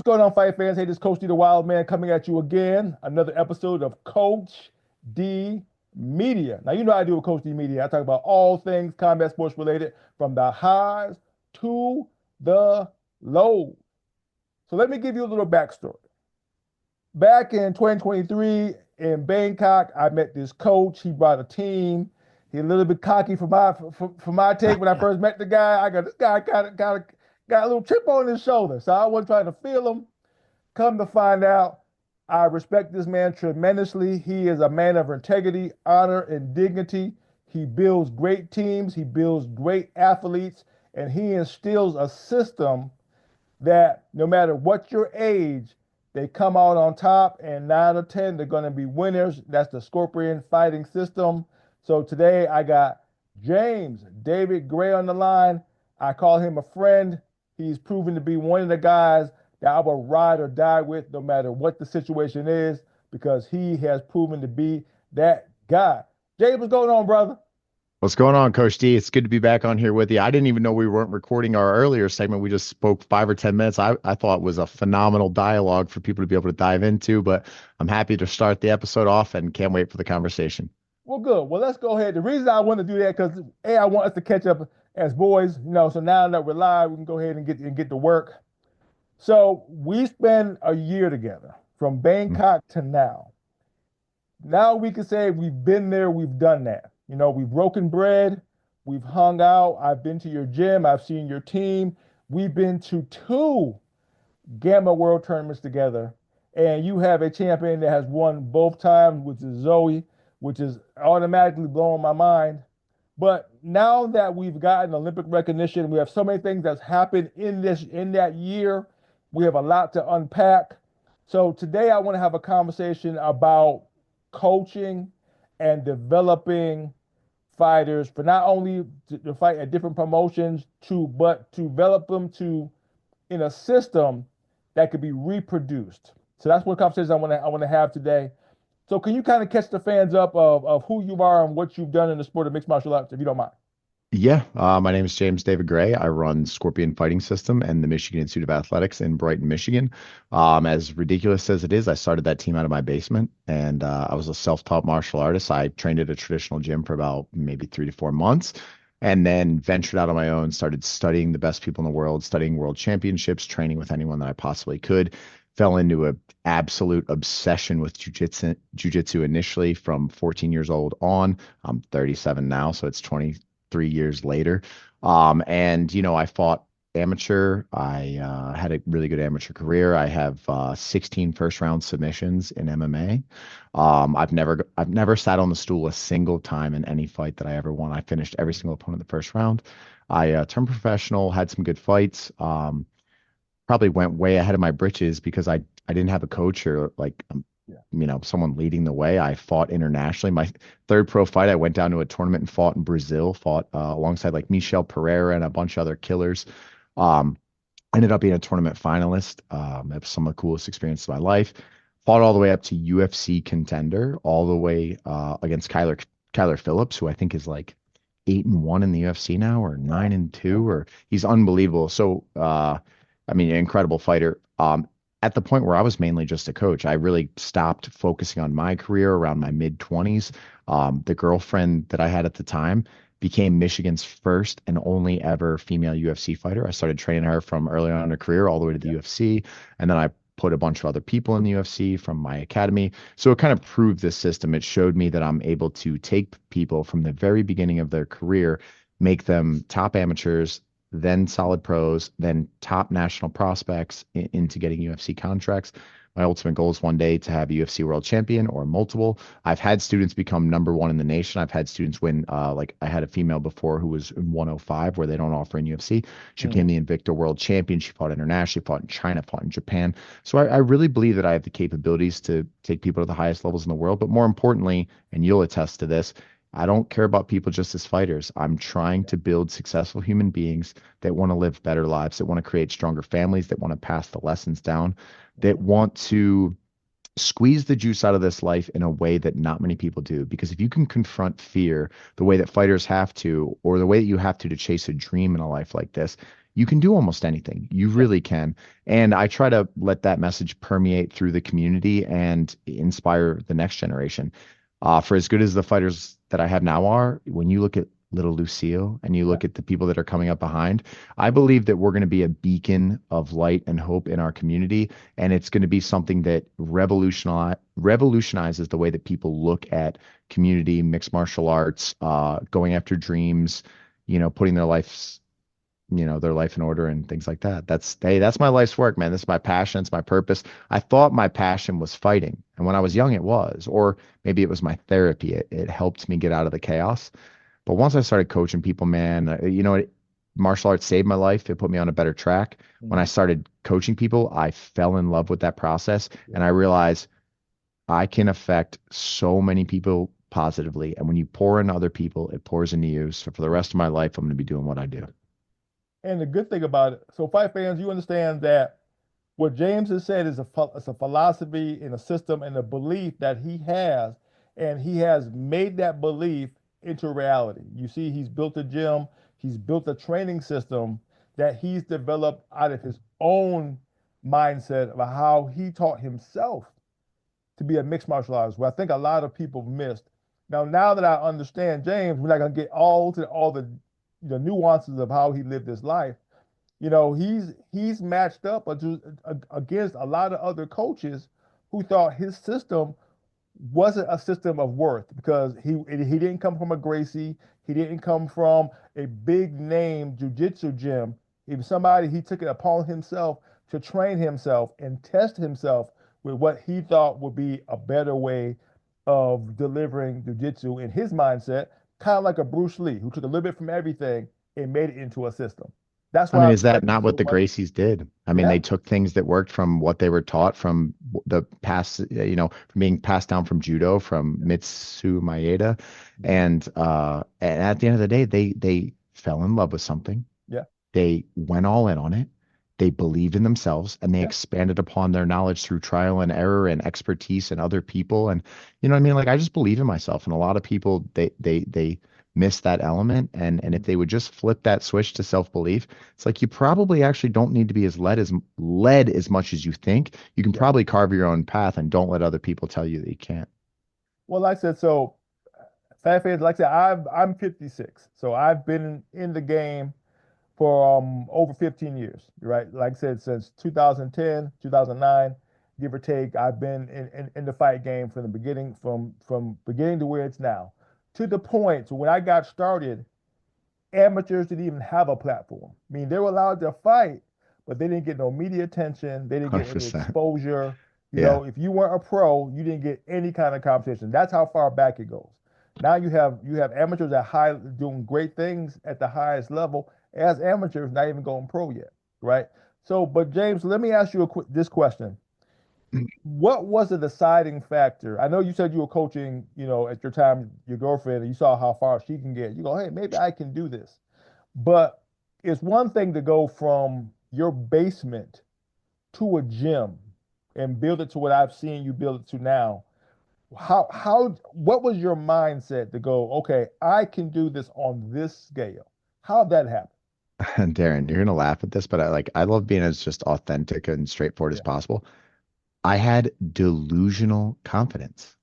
what's going on, fight fans? Hey, this is Coach D, the Wild Man, coming at you again. Another episode of Coach D Media. Now, you know I do with Coach D Media. I talk about all things combat sports related, from the highs to the lows. So let me give you a little backstory. Back in 2023 in Bangkok, I met this coach. He brought a team. He a little bit cocky for my take. When I first met the guy, I got this guy got a little chip on his shoulder. So I wasn't trying to feel him. Come to find out, I respect this man tremendously. He is a man of integrity, honor, and dignity. He builds great teams, he builds great athletes, and he instills a system that no matter what your age, they come out on top, and 9 or 10, they're going to be winners. That's the Scorpion fighting system. So today I got James David Gray on the line. I call him a friend. He's proven to be one of the guys that I will ride or die with no matter what the situation is, because he has proven to be that guy. James, what's going on, brother? What's going on, Coach D? It's good to be back on here with you. I didn't even know we weren't recording our earlier segment. We just spoke 5 or 10 minutes. I thought was a phenomenal dialogue for people to be able to dive into, but I'm happy to start the episode off and can't wait for the conversation. Well, good. Well, let's go ahead. The reason I want to do that because I want us to catch up as boys. So now that we're live, we can go ahead and get to work. So we spent a year together from Bangkok to now. Now we can say we've been there, we've done that. We've broken bread, we've hung out. I've been to your gym, I've seen your team. We've been to two Gamma World tournaments together. And you have a champion that has won both times, which is Zoe, which is automatically blowing my mind. But now that we've gotten Olympic recognition, we have so many things that's happened in that year. We have a lot to unpack. So today I want to have a conversation about coaching and developing fighters for not only to fight at different promotions but to develop them to in a system that could be reproduced. So that's what conversation I want to have today. So can you kind of catch the fans up of who you are and what you've done in the sport of mixed martial arts, if you don't mind? Yeah, my name is James David Gray. I run Scorpion Fighting System and the Michigan Institute of Athletics in Brighton, Michigan. As ridiculous as it is, I started that team out of my basement, and I was a self-taught martial artist. I trained at a traditional gym for about maybe 3 to 4 months, and then ventured out on my own, started studying the best people in the world, studying world championships, training with anyone that I possibly could. Fell into an absolute obsession with jujitsu initially from 14 years old on. I'm 37 now, so it's 23 years later. I fought amateur. I had a really good amateur career. I have 16 first round submissions in MMA. I've never sat on the stool a single time in any fight that I ever won. I finished every single opponent in the first round. I turned professional, had some good fights. Probably went way ahead of my britches because I didn't have a coach or Yeah. someone leading the way. I fought internationally. My third pro fight, I went down to a tournament and fought in Brazil, fought alongside like Michel Pereira and a bunch of other killers. Um, Ended up being a tournament finalist. That was some of the coolest experiences of my life. Fought all the way up to UFC contender, all the way against Kyler Phillips, who I think is like 8-1 in the UFC now, or Wow. 9-2, Okay. or he's unbelievable. So I mean, an incredible fighter. At the point where I was mainly just a coach, I really stopped focusing on my career around my mid 20s. The girlfriend that I had at the time became Michigan's first and only ever female UFC fighter. I started training her from early on in her career all the way to the Yeah. UFC. And then I put a bunch of other people in the UFC from my academy. So it kind of proved this system. It showed me that I'm able to take people from the very beginning of their career, make them top amateurs, then solid pros, then top national prospects into getting UFC contracts. My ultimate goal is one day to have a UFC world champion or multiple. I've had students become number one in the nation. I've had students win, like I had a female before who was in 105 where they don't offer in UFC. She became Mm. the Invicta world champion. She fought internationally, fought in China, fought in Japan. So I really believe that I have the capabilities to take people to the highest levels in the world. But more importantly, and you'll attest to this, I don't care about people just as fighters. I'm trying to build successful human beings that want to live better lives, that want to create stronger families, that want to pass the lessons down, that Mhm. want to squeeze the juice out of this life in a way that not many people do. Because if you can confront fear the way that fighters have to, or the way that you have to chase a dream in a life like this, you can do almost anything. You Yeah. really can. And I try to let that message permeate through the community and inspire the next generation. For as good as the fighters that I have now are, when you look at little Lucille and you Yeah. look at the people that are coming up behind, I believe that we're going to be a beacon of light and hope in our community. And it's going to be something that revolutionizes the way that people look at community, mixed martial arts, going after dreams, putting their life in order and things like that. That's my life's work, man. This is my passion. It's my purpose. I thought my passion was fighting. And when I was young, it was, or maybe it was my therapy. It helped me get out of the chaos. But once I started coaching people, man, martial arts saved my life. It put me on a better track. When I Mhm. started coaching people, I fell in love with that process. Yeah. And I realized I can affect so many people positively. And when you pour in other people, it pours into you. So for the rest of my life, I'm going to be doing what I do. And the good thing about it, so fight fans, you understand that what James has said is it's a philosophy and a system and a belief that he has, and he has made that belief into reality. You see, he's built a gym, he's built a training system that he's developed out of his own mindset of how he taught himself to be a mixed martial artist, where I think a lot of people missed. Now that I understand James, we're not gonna get all to all the nuances of how he lived his life. He's matched up against a lot of other coaches who thought his system wasn't a system of worth because he didn't come from a Gracie, he didn't come from a big name jujitsu gym. He was somebody he took it upon himself to train himself and test himself with what he thought would be a better way of delivering jujitsu in his mindset, kind of like a Bruce Lee who took a little bit from everything and made it into a system. That's I why I mean, is that respect him not what so the much. Gracies did? I mean, Yeah, they took things that worked from what they were taught from the past, from being passed down from judo from Mitsu Maeda, mhm, and at the end of the day, they fell in love with something. yeah, They went all in on it. They believed in themselves and they yeah. expanded upon their knowledge through trial and error and expertise and other people. And you know what I mean? Like I just believe in myself. And a lot of people they miss that element. And if Mhm. they would just flip that switch to self-belief, it's like you probably actually don't need to be as led as much as you think. You can Yeah. probably carve your own path and don't let other people tell you that you can't. Well, like I said, so Fat Fans, like I said, I'm 56, so I've been in the game for over 15 years, right? Like I said, since 2010, 2009, give or take, I've been in the fight game from the beginning, from beginning to where it's now, to the point so when I got started, amateurs didn't even have a platform. I mean, they were allowed to fight, but they didn't get no media attention. They didn't get any 100%. exposure. Yeah. If you weren't a pro, you didn't get any kind of competition. That's how far back it goes. Now you have amateurs at high doing great things at the highest level as amateurs, not even going pro yet, right? So, but James, let me ask you this question: what was the deciding factor? I know you said you were coaching, at your time, your girlfriend, and you saw how far she can get. You go, hey, maybe I can do this. But it's one thing to go from your basement to a gym and build it to what I've seen you build it to now. What was your mindset to go, okay, I can do this on this scale? How'd that happen? Darren, you're gonna laugh at this, but I love being as just authentic and straightforward as Yeah. possible. I had delusional confidence.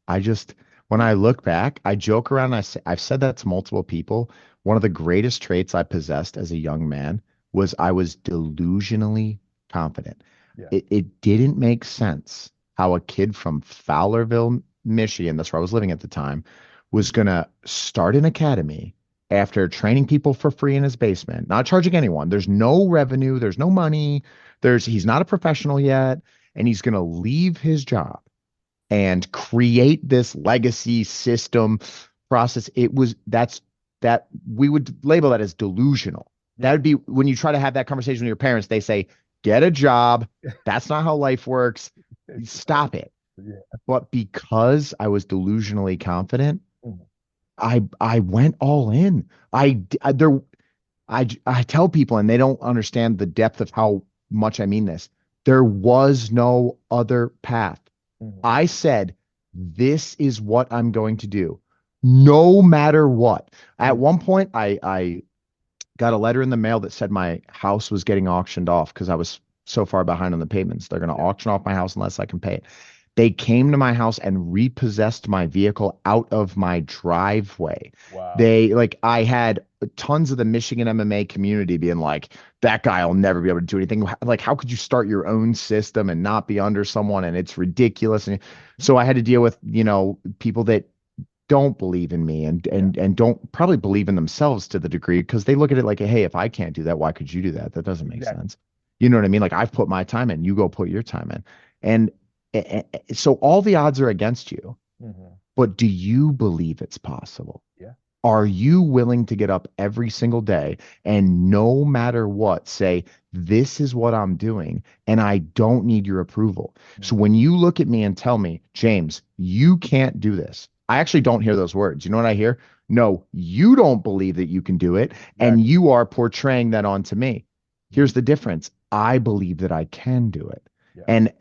When Hmm. I look back, I joke around. I've said that to multiple people. One of the greatest traits I possessed as a young man was I was delusionally confident. Yeah. It didn't make sense how a kid from Fowlerville, Michigan, that's where I was living at the time, was gonna start an academy after training people for free in his basement, not charging anyone. There's no revenue, there's no money, he's not a professional yet and he's going to leave his job and create this legacy system process. That we would label that as delusional. That Yeah. would be when you try to have that conversation with your parents, they say, get a job. That's not how life works. Stop it. Yeah. But because I was delusionally confident, Mhm. I went all in. I there I tell people, and they don't understand the depth of how much I mean this. There was no other path. Mhm. I said, this is what I'm going to do, no matter what. At Mhm. one point, I got a letter in the mail that said my house was getting auctioned off because I was so far behind on the payments. They're going to Yeah. auction off my house unless I can pay it. They came to my house and repossessed my vehicle out of my driveway. Wow. They like I had tons of the Michigan MMA community being like, that guy will never be able to do anything. Like, how could you start your own system and not be under someone? And it's ridiculous. And so I had to deal with, people that don't believe in me and Yeah. and don't probably believe in themselves to the degree because they look at it like, hey, if I can't do that, why could you do that? That doesn't make Exactly. sense. You know what I mean? Like I've put my time in, you go put your time in. And so all the odds are against you, Hmm. but do you believe it's possible? Yeah. Are you willing to get up every single day and no matter what, say, this is what I'm doing and I don't need your approval? So Hmm. when you look at me and tell me, James, you can't do this, I actually don't hear those words. You know what I hear? No, you don't believe that you can do it and Exactly. you are portraying that onto me. Hmm. Here's the difference. I believe that I can do it. Yeah. And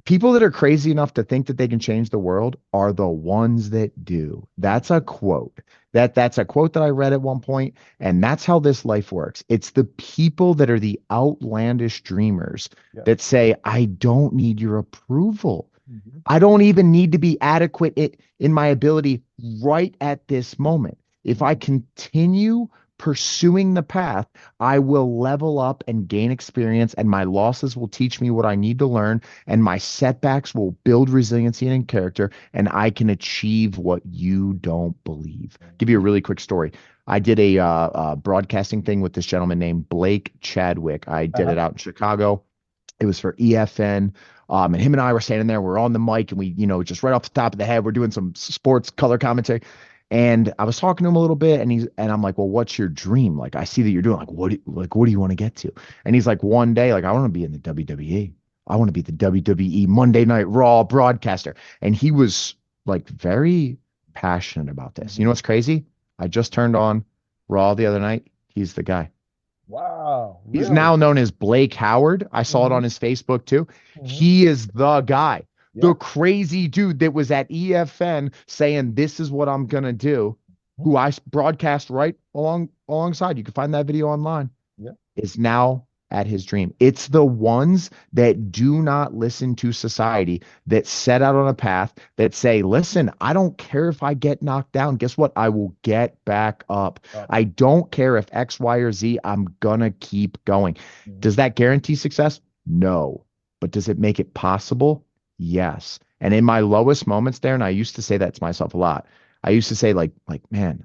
people that are crazy enough to think that they can change the world are the ones that do. That's a quote. That's a quote that I read at one point, and that's how this life works. It's the people that are the outlandish dreamers Yeah. that say, I don't need your approval. Hmm. I don't even need to be adequate in my ability right at this moment. If I Hmm. continue pursuing the path, I will level up and gain experience, and my losses will teach me what I need to learn, and my setbacks will build resiliency and character, and I can achieve what you don't believe. Give you a Hmm. really quick story. I did a broadcasting thing with this gentleman named Blake Chadwick. I did Uh-huh. it out in Chicago. It was for EFN. And him and I were standing there. We're on the mic, and we, just right off the top of the head, we're doing some sports color commentary. And I was talking to him a little bit, and I'm like, "Well, what's your dream? Like, I see that you're doing what do you want to get to?" And he's like, "One day, like, I want to be in the WWE. I want to be the WWE Monday Night Raw broadcaster." And he was like very passionate about this. You know Hmm. what's crazy? I just turned on Raw the other night. He's the guy. Wow. He's Really? now known as Blake Howard. I saw it Hmm. on his Facebook too. Hmm. He is the guy, Yeah. the crazy dude that was at EFN saying, "This is what I'm gonna do," who I broadcast right alongside. You can find that video online, Yeah. is now at his dream. It's the ones that do not listen to society, that set out on a path that say, listen, I don't care if I get knocked down. Guess what? I will get back up. Oh. I don't care if X, Y, or Z. I'm gonna keep going. Hmm. Does that guarantee success? No. But does it make it possible? Yes. And in my lowest moments, Darren, I used to say that to myself a lot. I used to say, man,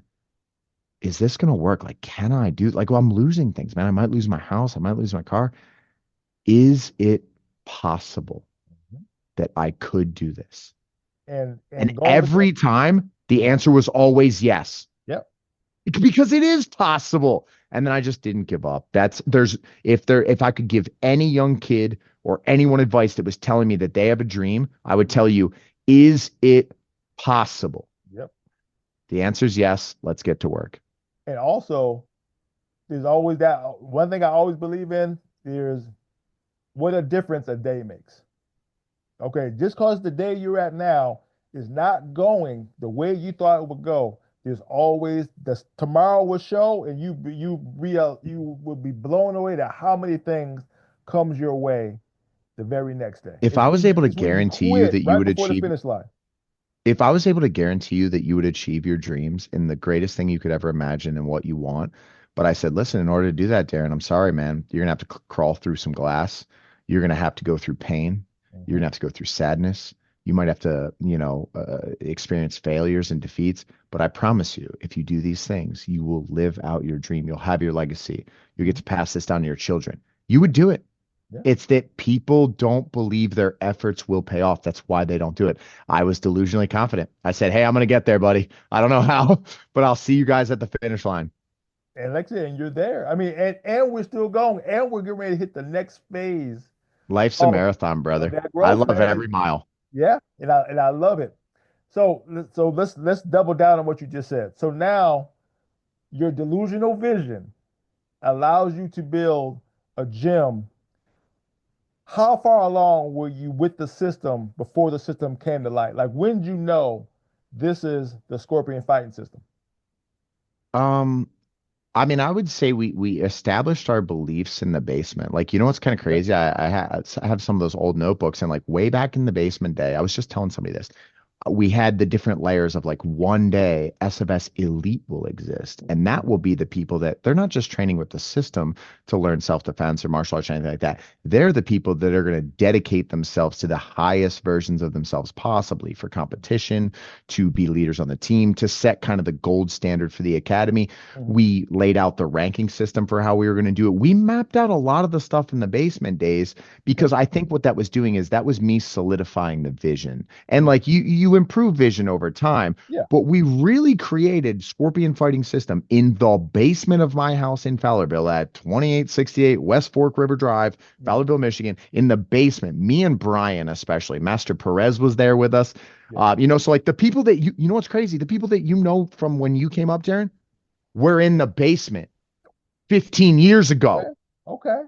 is this going to work? Like, can I do like, well, I'm losing things, man. I might lose my house. I might lose my car. Is it possible that I could do this? And And going with that. every time the Uh-huh. answer was always yes, Yep. because it is possible. And then I just didn't give up. If I could give any young kid or anyone advice that was telling me that they have a dream, I would tell you, is it possible? Yep. The answer is yes. Let's get to work. And also, there's always that one thing I always believe in. There's what a difference a day makes. Okay, just because the day you're at now is not going the way you thought it would go, there's always this tomorrow will show, and you will be blown away at how many things comes your way the very next day. If I was able to It's when you guarantee you quit that you right would before the achieve finish line. if I was able to guarantee you that you would achieve your dreams in the greatest thing you could ever imagine and what you want, but I said, listen, in order to do that, Darren, I'm sorry, man, you're gonna have to crawl through some glass. You're gonna have to go through pain. You're Mhm. gonna have to go through sadness. You might have to, experience failures and defeats. But I promise you, if you do these things, you will live out your dream. You'll have your legacy. You'll get Mhm. to pass this down to your children. You would do it. Yeah. It's that people don't believe their efforts will pay off. That's why they don't do it. I was delusionally confident. I said, hey, I'm going to get there, buddy. I don't know how, but I'll see you guys at the finish line. And like I said, and you're there. I mean, and we're still going, and we're getting ready to hit the next phase Life's a of, marathon, of brother. that I growth, love man. every mile. Yeah, and I love it. So let's double down on what you just said. So now your delusional vision allows you to build a gym. How far along were you with the system before the system came to light? Like when did you know this is the Scorpion fighting system? Um, I mean, I would say we established our beliefs in the basement. Like, you know what's kind of Okay. crazy? I have some of those old notebooks, and like way back in the basement day, I was just telling somebody this. We had the different layers of like one day SFS elite will exist. And that will Mhm. be the people that they're not just training with the system to learn self-defense or martial arts or anything like that. They're the people that are going to dedicate themselves to the highest versions of themselves possibly for competition, to be leaders on the team, to set kind of the gold standard for the academy. Mhm. We laid out the ranking system for how we were going to do it. We mapped out a lot of the stuff in the basement days Okay. because I think what that was doing is that was me solidifying the vision. And Mhm. like you improve vision over time, Yeah. but we really created Scorpion Fighting System in the basement of my house in Fowlerville at 2868 West Fork River Drive, Mhm. Fowlerville, Michigan, in the basement. Me and Brian, especially, Master Perez was there with us. Yeah. So like the people that you know what's crazy? The people that you know from when you came up, Jaron, were in the basement 15 years Okay. ago. Okay.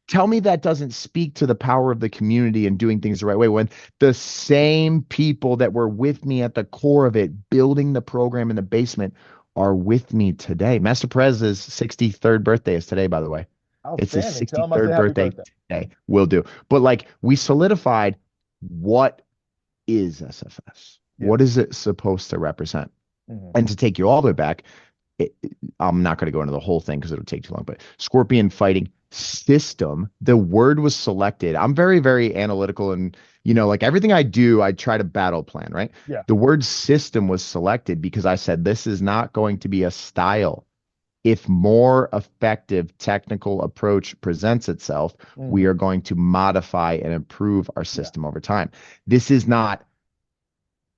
Tell me that doesn't speak to the power of the community and doing things the right way when the same people that were with me at the core of it, building the program in the basement, are with me today. Master Perez's 63rd birthday is today, by the way. It's his Outstanding. Tell him I say 63rd happy birthday birthday. today. Will do. But like we solidified what is SFS? Yeah. What is it supposed to represent? Mhm. And to take you all the way back, it, I'm not going to go into the whole thing because it'll take too long, but Scorpion Fighting System, the word was selected. I'm very, very analytical and, like everything I do, I try to battle plan, right? Yeah. The word system was selected because I said, this is not going to be a style. If more effective technical approach presents itself, we Mhm. are going to modify and improve our Yeah. system over time. This is not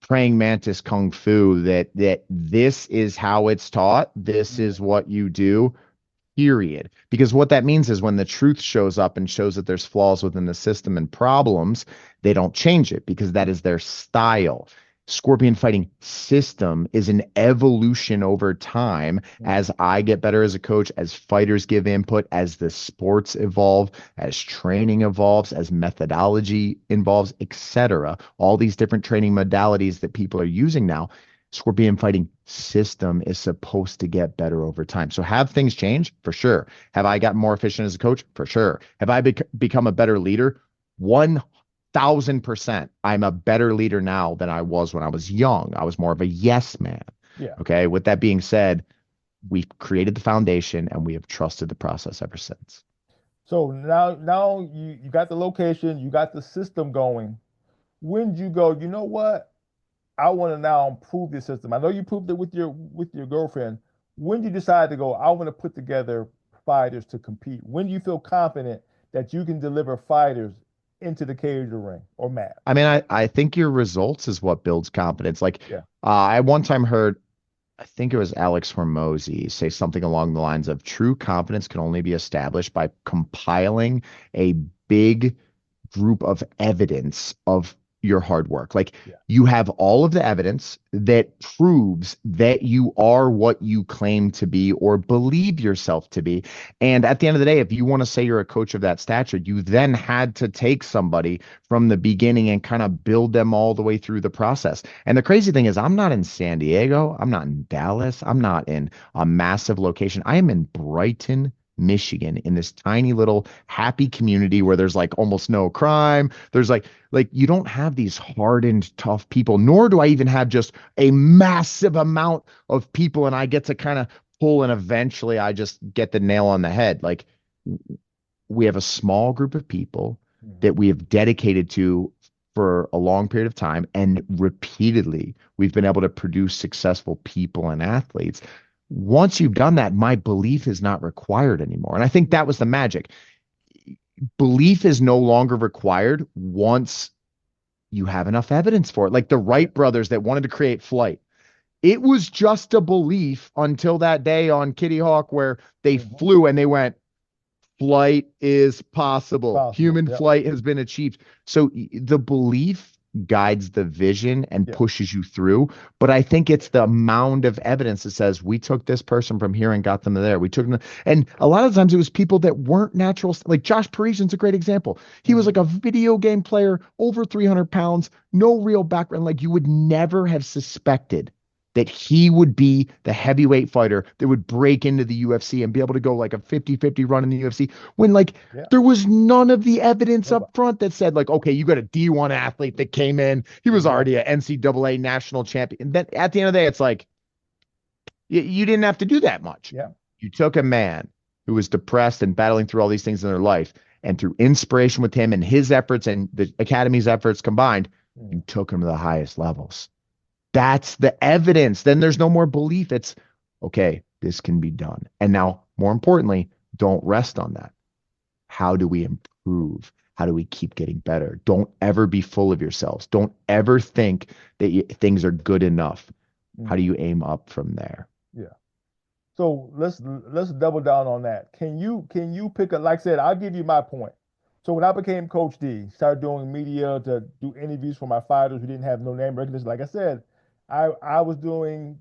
praying mantis kung fu that this is how it's taught, this Mhm. is what you do, period. Because what that means is when the truth shows up and shows that there's flaws within the system and problems, they don't change it because that is their style. Scorpion Fighting System is an evolution over time Mhm. as I get better as a coach, as fighters give input, as the sports evolve, as training evolves, as methodology involves, etc. All these different training modalities that people are using now. Scorpion Fighting System is supposed to get better over time. So have things change? For sure. Have I gotten more efficient as a coach? For sure. Have I become a better leader? 1000%. I'm a better leader now than I was when I was young. I was more of a yes man. Yeah. Okay. With that being said, we've created the foundation and we have trusted the process ever since. So now you got the location, you got the system going. When did you go, you know what? I want to now improve this system. I know you proved it with your girlfriend. When did you decide to go, I want to put together fighters to compete? When do you feel confident that you can deliver fighters into the cage or ring or mat? I mean, I think your results is what builds confidence. Like, Yeah. I one time heard, I think it was Alex Hormozy say something along the lines of true confidence can only be established by compiling a big group of evidence of your hard work. Like Yeah. you have all of the evidence that proves that you are what you claim to be or believe yourself to be. And at the end of the day, if you want to say you're a coach of that stature, you then had to take somebody from the beginning and kind of build them all the way through the process. And the crazy thing is, I'm not in San Diego. I'm not in Dallas. I'm not in a massive location. I am in Brighton, Michigan, in this tiny little happy community where there's like almost no crime. There's like you don't have these hardened, tough people, nor do I even have just a massive amount of people and I get to kind of pull and eventually I just get the nail on the head. Like we have a small group of people Mhm. that we have dedicated to for a long period of time and repeatedly we've been able to produce successful people and athletes. Once you've done that, my belief is not required anymore. And I think that was the magic. Belief is no longer required once you have enough evidence for it. Like the Yeah. Wright brothers that wanted to create flight. It was just a belief until that day on Kitty Hawk where they Mhm. flew and they went, flight is possible. Possible. Human Yep. flight has been achieved. So the belief guides the vision and Yeah. pushes you through. But I think it's the mound of evidence that says we took this person from here and got them to there. We took them, and a lot of times it was people that weren't natural. Like Josh Parisian's a great example. He was Mhm. like a video game player, over 300 pounds, no real background. Like you would never have suspected that he would be the heavyweight fighter that would break into the UFC and be able to go like a 50-50 run in the UFC when like Yeah. there was none of the evidence up Nobody. front that said like, okay, you got a D1 athlete that came in. He was already Exactly. an NCAA national champion. And then at the end of the day, it's like, you didn't have to do that much. Yeah. You took a man who was depressed and battling through all these things in their life, and through inspiration with him and his efforts and the academy's efforts combined, you Mhm. took him to the highest levels. That's the evidence. Then there's no more belief. It's okay, this can be done. And now, more importantly, don't rest on that. How do we improve? How do we keep getting better? Don't ever be full of yourselves. Don't ever think that things are good enough. How do Mhm. you aim up from there? Yeah. So let's double down on that. Can you pick a like I said, I'll give you my point. So when I became Coach D, started doing media to do interviews for my fighters who didn't have no name recognition. Like I said, I was doing,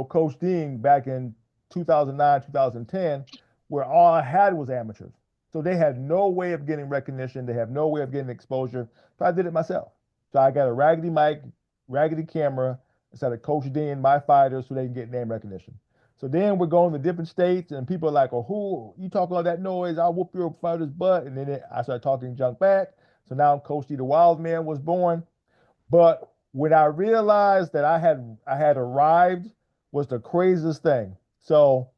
Coach Dean back in 2009, 2010, where all I had was amateurs. So they had no way of getting recognition. They have no way of getting exposure. So I did it myself. So I got a raggedy mic, raggedy camera, instead of Coach Dean, my fighters, so they can get name recognition. So then we're going to different states, and people are like, "Oh, who you talk all that noise? I'll whoop your fighter's butt." And then I started talking junk back. So now Coach D, the Wild Man, was born. But when I realized that I had arrived, was the craziest thing. So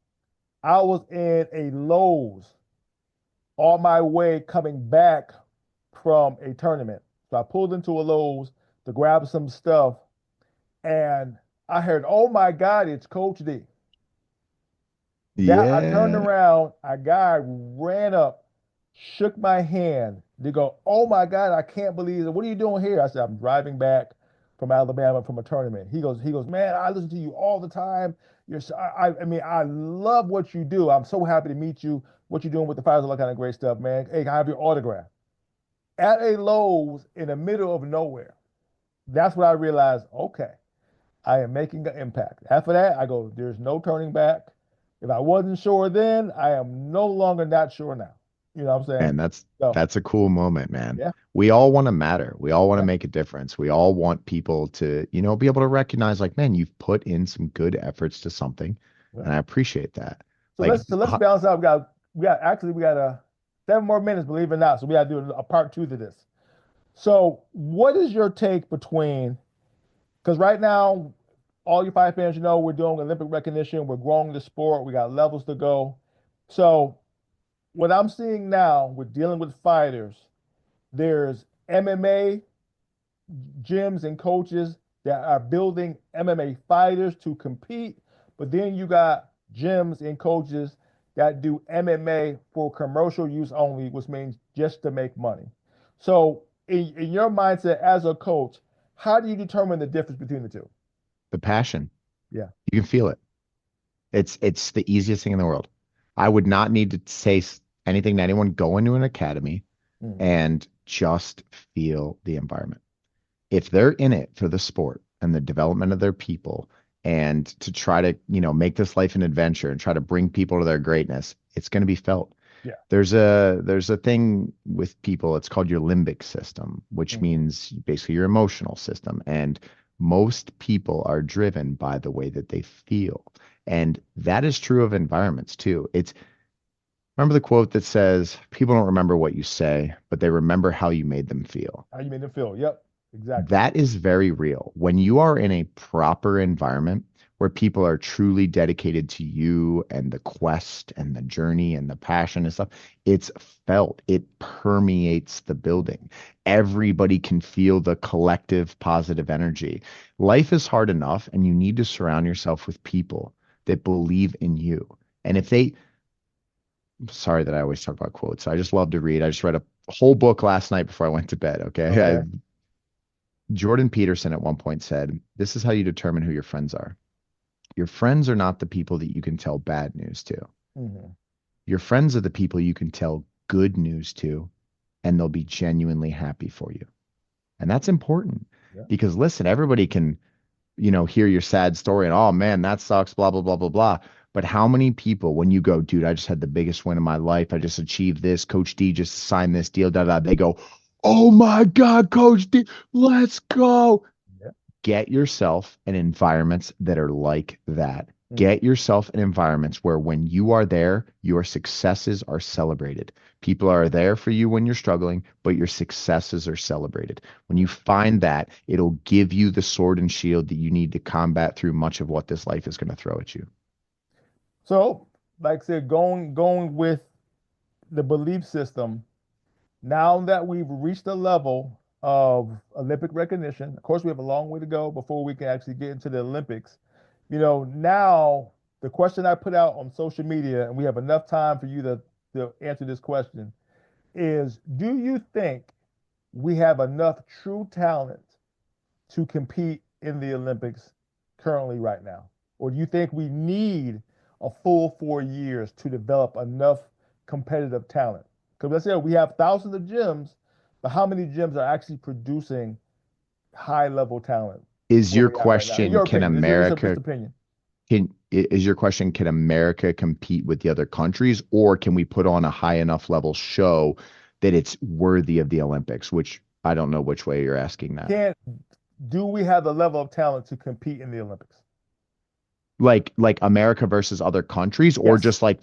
I was in a Lowe's on my way coming back from a tournament. So I pulled into a Lowe's to grab some stuff, and I heard, "Oh my God, it's Coach D." That I turned Yeah. around, a guy ran up, shook my hand. They go, "Oh my God, I can't believe it. What are you doing here?" I said, "I'm driving back from Alabama from a tournament." He goes, "Man, I listen to you all the time. I mean, I love what you do. I'm so happy to meet you. What you're doing with the fires, all that kind of great stuff, man. Hey, can I have your autograph?" At a Lowe's in the middle of nowhere. That's what I realized. Okay, I am making an impact. After that, I go, there's no turning back. If I wasn't sure then, I am no longer not sure now. You know what I'm saying? And So, that's a cool moment, man. yeah, We all want to matter. We all want to yeah, make a difference. We all want people to, be able to recognize like, man, you've put in some good efforts to something, yeah. and I appreciate that. So Like, let's balance out. We got 7 more minutes, believe it or not. So we got to do a part two to this. So, what is your take between? Because right now, all you fight fans, we're doing Olympic recognition. We're growing the sport. We got levels to go. So, what I'm seeing now with dealing with fighters, there's MMA gyms and coaches that are building MMA fighters to compete, but then you got gyms and coaches that do MMA for commercial use only, which means just to make money. So, in your mindset as a coach, how do you determine the difference between the two? the passion, Yeah. you can feel it. It's the easiest thing in the world. I would not need to say anything to anyone. Go into an academy Mhm. and just feel the environment. If they're in it for the sport and the development of their people and to try to, make this life an adventure and try to bring people to their greatness, it's going to be felt. Yeah. There's a thing with people, it's called your limbic system, which Mhm. means basically your emotional system. And most people are driven by the way that they feel. And that is true of environments too. It's remember the quote that says, people don't remember what you say, but they remember how you made them feel. How you made them feel? Yep. Exactly. That is very real. When you are in a proper environment where people are truly dedicated to you and the quest and the journey and the passion and stuff, it's felt. It permeates the building. Everybody can feel the collective positive energy. Life is hard enough, and you need to surround yourself with people that believe in you. And if they, sorry that I always talk about quotes. I just love to read. I just read a whole book last night before I went to bed. Okay. Okay. Jordan Peterson at one point said, this is how you determine who your friends are. Your friends are not the people that you can tell bad news to. Hmm. Your friends are the people you can tell good news to, and they'll be genuinely happy for you. And that's important Yeah. because listen, everybody can, hear your sad story and, oh man, that sucks, blah, blah, blah, blah, blah. But how many people, when you go, dude, I just had the biggest win of my life. I just achieved this. Coach D just signed this deal, da, da, they go, oh my God, Coach D, let's go. Yeah. Get yourself in environments that are like that. Mm. Get yourself in environments where when you are there, your successes are celebrated. People are there for you when you're struggling, but your successes are celebrated. When you find that, it'll give you the sword and shield that you need to combat through much of what this life is going to throw at you. So, like I said, going with the belief system, now that we've reached a level of Olympic recognition, of course, we have a long way to go before we can actually get into the Olympics. Now the question I put out on social media, and we have enough time for you to answer this question, is do you think we have enough true talent to compete in the Olympics currently right now? Or do you think we need a full 4 years to develop enough competitive talent? Because let's say we have thousands of gyms, but how many gyms are actually producing high level talent Is where your we are right now? In question, your can opinion, this is just America opinion. is your question, can America compete with the other countries, or can we put on a high enough level show that it's worthy of the Olympics? Which I don't know which way you're asking that. Can Do we have the level of talent to compete in the Olympics? Like America versus other countries, or Yes. just like,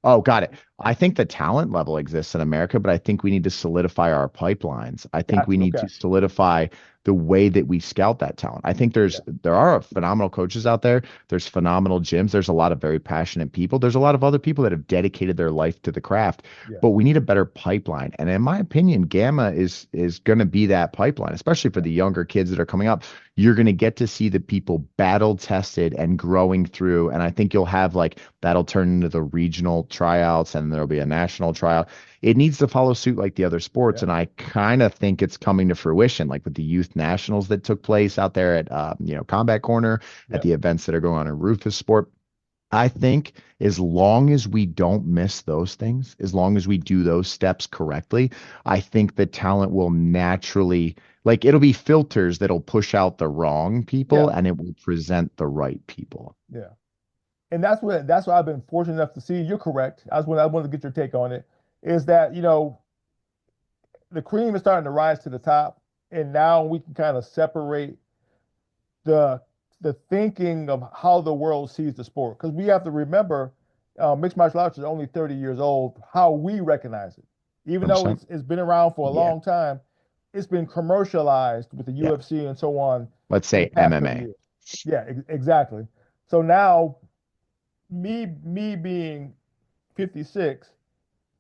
oh, got it. I think the talent level exists in America, but I think we need to solidify our pipelines. I think Got we you. need Okay. to solidify the way that we scout that talent. I think Yeah. there are phenomenal coaches out there. There's phenomenal gyms. There's a lot of very passionate people. There's a lot of other people that have dedicated their life to the craft, Yeah. but we need a better pipeline. And in my opinion, Gamma is going to be that pipeline, especially for Yeah. the younger kids that are coming up. You're going to get to see the people battle tested and growing through. And I think you'll have like that'll turn into the regional tryouts and there'll be a national tryout. It needs to follow suit like the other sports. Yeah. And I kind of think it's coming to fruition, like with the youth nationals that took place out there at, Combat Corner, at Yeah. the events that are going on in Rufus Sport. I think as long as we don't miss those things, as long as we do those steps correctly, I think the talent will naturally, like it'll be filters that'll push out the wrong people Yeah. and it will present the right people. Yeah. And that's what I've been fortunate enough to see. You're correct. I wanted to get your take on it. Is that the cream is starting to rise to the top, and now we can kind of separate the the thinking of how the world sees the sport. Because we have to remember, mixed martial arts is only 30 years old. How we recognize it, even though 100%. it's been around for a Yeah. long time, it's been commercialized with the Yeah. UFC and so on Let's in the say past 30 MMA. years. Yeah, exactly. So now me being 56,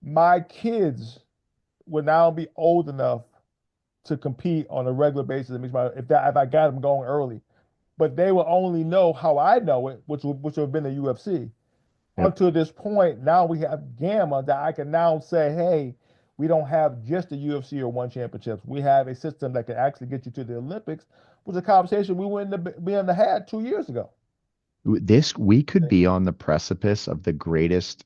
my kids will now be old enough to compete on a regular basis. If I got them going early, but they will only know how I know it, which will have been the UFC. Yep. Until this point, now we have Gamma that I can now say, hey, we don't have just the UFC or one championships. We have a system that can actually get you to the Olympics, which is a conversation we wouldn't have had 2 years ago. We could be on the precipice of the greatest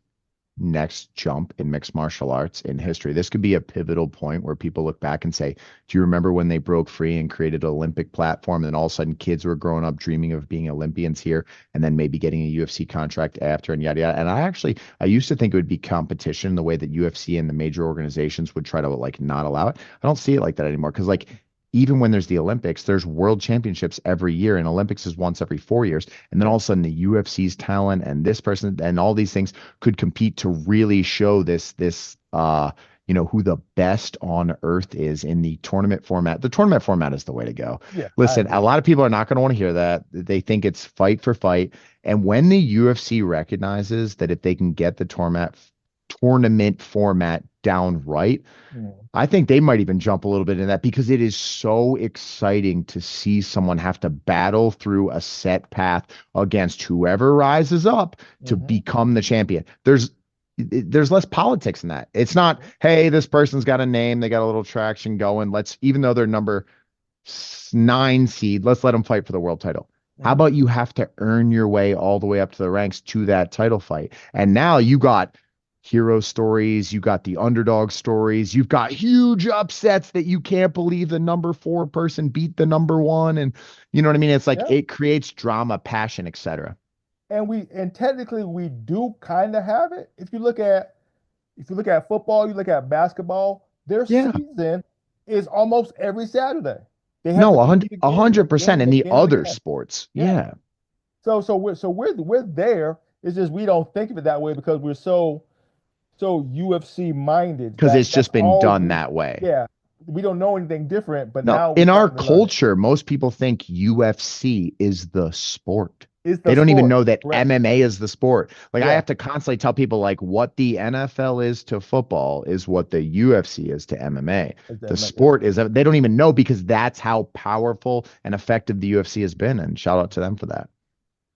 next jump in mixed martial arts in history. This could be a pivotal point where people look back and say, do you remember when they broke free and created an Olympic platform? And then all of a sudden kids were growing up dreaming of being Olympians here and then maybe getting a UFC contract after and yada yada. And I used to think it would be competition the way that UFC and the major organizations would try to like not allow it. I don't see it like that anymore because like even when there's the Olympics, there's world championships every year, and Olympics is once every 4 years. And then all of a sudden, the UFC's talent and this person and all these things could compete to really show who the best on earth is in the tournament format. The tournament format is the way to go. Yeah, I Listen, a agree. lot of people are not going to want to hear that. They think it's fight for fight. And when the UFC recognizes that if they can get the tournament format down right, Mm. I think they might even jump a little bit in that because it is so exciting to see someone have to battle through a set path against whoever rises up to Hmm. become the champion. There's less politics in that. It's not, hey, this person's got a name, they got a little traction going. Even though they're number 9 seed, let's let them fight for the world title. How Hmm. about you have to earn your way all the way up to the ranks to that title fight? And now you got hero stories, you got the underdog stories, you've got huge upsets that you can't believe the number 4 person beat the number 1. And you know what I mean? It's like Yeah. it creates drama, passion, etc. And technically we do kind of have it. If you look at football, you look at basketball, their Yeah. season is almost every Saturday. They have No, to compete a again and hundred again percent and in the again and other again. sports. Yeah. Yeah. So we're there. It's just we don't think of it that way because we're so UFC minded Because that it's that's just been all done we, that way. yeah, we don't know anything different, but No, now we're in our starting to learn it. culture, most people think UFC is the sport. It's the They don't even sport, know that correct? MMA is the sport. Like I Yeah, have to constantly tell people like what the NFL is to football is what the UFC is to MMA. The yeah. sport is they don't even know because that's how powerful and effective the UFC has been. And shout out to them for that.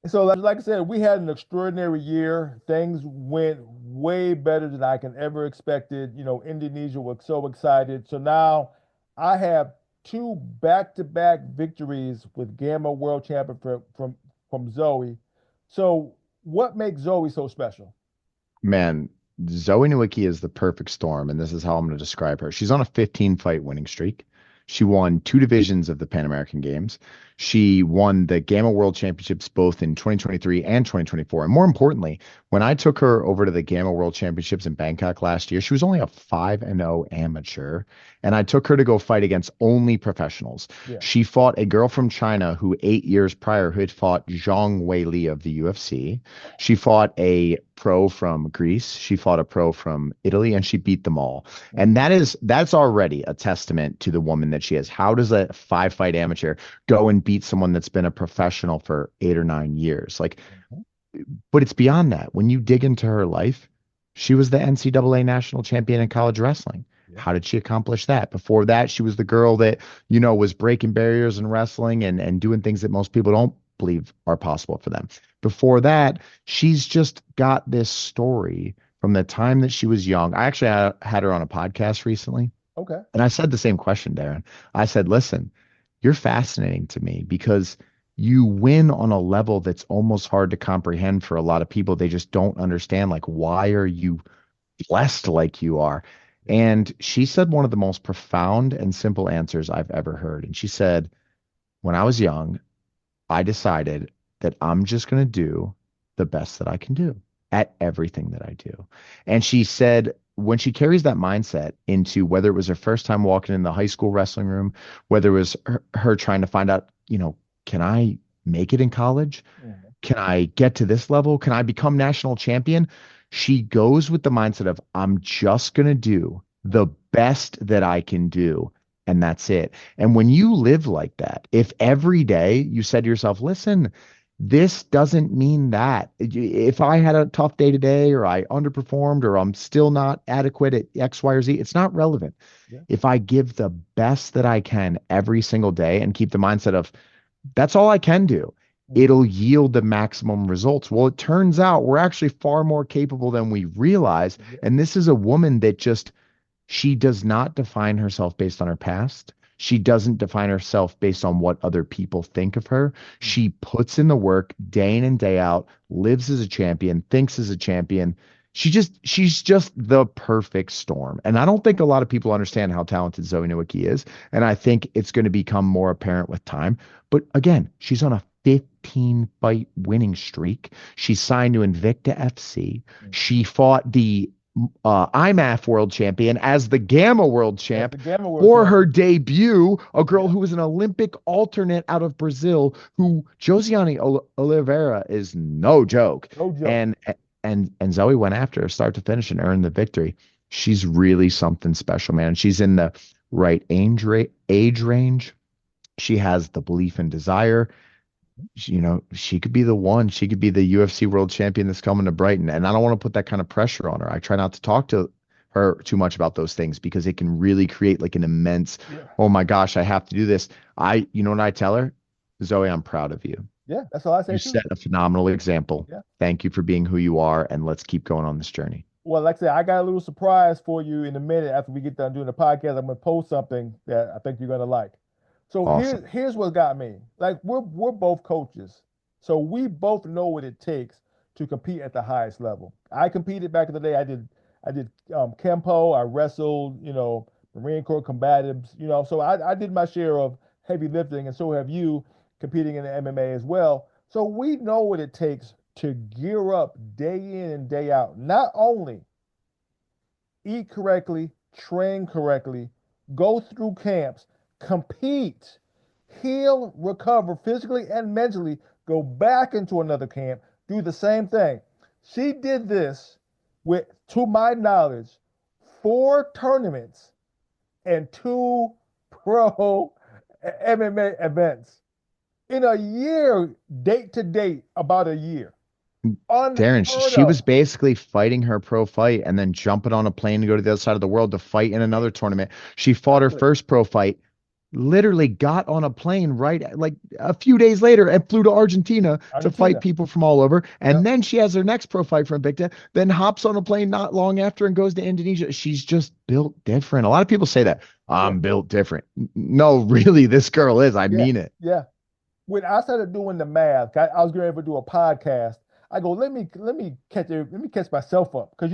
So, like I said, we had an extraordinary year. Things went way better than I can ever expected. Indonesia was so excited. So now I have two back-to-back victories with Gamma World Champion from Zoe. So, what makes Zoe so special? Man, Zoe Nowicki is the perfect storm, and this is how I'm going to describe her. She's on a 15 fight winning streak. She won two divisions of the Pan American Games. She won the Gamma World Championships both in 2023 and 2024. And more importantly, when I took her over to the Gamma World Championships in Bangkok last year, she was only a 5-0 amateur. And I took her to go fight against only professionals. Yeah. She fought a girl from China who 8 years prior had fought Zhang Weili of the UFC. She fought a pro from Greece. She fought a pro from Italy, and she beat them all. And that's already a testament to the woman that she is. How does a 5 fight amateur go and beat someone that's been a professional for 8 or 9 years? Like, Mhm. but it's beyond that. When you dig into her life, she was the NCAA national champion in college wrestling. Yeah. How did she accomplish that? Before that, she was the girl that, was breaking barriers in wrestling and doing things that most people don't believe are possible for them. Before that, she's just got this story from the time that she was young. I actually had her on a podcast recently, Okay. and I said the same question, Darren. I said, listen, you're fascinating to me because you win on a level that's almost hard to comprehend for a lot of people. They just don't understand, like, why are you blessed like you are? Yeah. And she said one of the most profound and simple answers I've ever heard. And she said, when I was young, I decided that I'm just going to do the best that I can do at everything that I do. And she said, when she carries that mindset into whether it was her first time walking in the high school wrestling room, whether it was her trying to find out, can I make it in college? Mhm. Can I get to this level? Can I become national champion? She goes with the mindset of, I'm just going to do the best that I can do. And that's it. And when you live like that, if every day you said to yourself, listen, this doesn't mean that. If I had a tough day today, or I underperformed, or I'm still not adequate at X, Y, or Z, it's not relevant. Yeah. If I give the best that I can every single day and keep the mindset of, that's all I can do, Mhm. it'll yield the maximum results. Well, it turns out we're actually far more capable than we realize. Yeah. And this is a woman that just, she does not define herself based on her past. She doesn't define herself based on what other people think of her. Mhm. She puts in the work day in and day out, lives as a champion, thinks as a champion. She's just the perfect storm. And I don't think a lot of people understand how talented Zoe Nowicki is. And I think it's going to become more apparent with time. But again, she's on a 15 fight winning streak. She signed to Invicta FC. Mhm. She fought the IMAF world champion as the Gamma world That's champ the Gamma World for her Champion. debut, a girl Yeah. who was an Olympic alternate out of Brazil, who Josiane Oliveira is no joke. No joke. And Zoe went after her start to finish and earned the victory. She's really something special, man. She's in the right age range. She has the belief and desire. She could be the one. She could be the UFC world champion that's coming to Brighton. And I don't want to put that kind of pressure on her. I try not to talk to her too much about those things because it can really create like an immense, Yeah. oh my gosh, I have to do this. You know what I tell her? Zoe, I'm proud of you. Yeah. That's all I say You too. set a phenomenal example. Yeah. Thank you for being who you are, and let's keep going on this journey. Well, like I said, I got a little surprise for you in a minute after we get done doing the podcast. I'm gonna post something that I think you're gonna like. So Awesome. here's what got me. Like we're both coaches, so we both know what it takes to compete at the highest level. I competed back in the day. I did Kempo. I wrestled. Marine Corps combatives. So I did my share of heavy lifting, and so have you competing in the MMA as well. So we know what it takes to gear up day in and day out. Not only eat correctly, train correctly, go through camps, compete. heal, recover physically and mentally, go back into another camp, do the same thing. She did this with, to my knowledge, 4 tournaments and 2 pro MMA events in a year, date to date, about a year. Darren, Unheard she was of. basically fighting her pro fight and then jumping on a plane to go to the other side of the world to fight in another tournament. She fought her Exactly. first pro fight, literally got on a plane like a few days later and flew to Argentina to fight Argentina. people from all over. And Yep. then she has her next pro fight for Invicta, then hops on a plane not long after and goes to Indonesia. She's just built different. A lot of people say that Yeah. I'm built different. No, really, this girl is. I Yeah. mean it. Yeah. When I started doing the math, I was going to do a podcast. I go, let me catch myself up because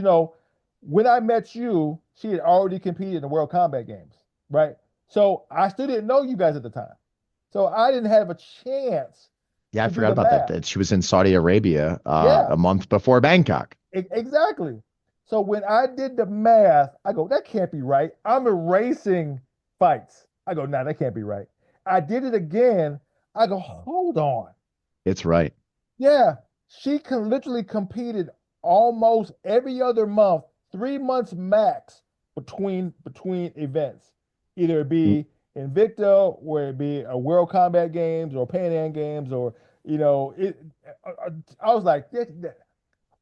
when I met you, she had already competed in the World Combat Games, right? So I still didn't know you guys at the time, so I didn't have a chance Yeah, I to do forgot the about that. math. That she was in Saudi Arabia Yeah, a month before Bangkok. exactly. So when I did the math, I go, that can't be right. I'm erasing fights. I go, nah, that can't be right. I did it again. I go, hold on. It's right. Yeah, she can literally competed almost every other month, 3 months max between events. Either it be Invicta, or it be a World Combat Games or Pan Am Games, or it. I was like,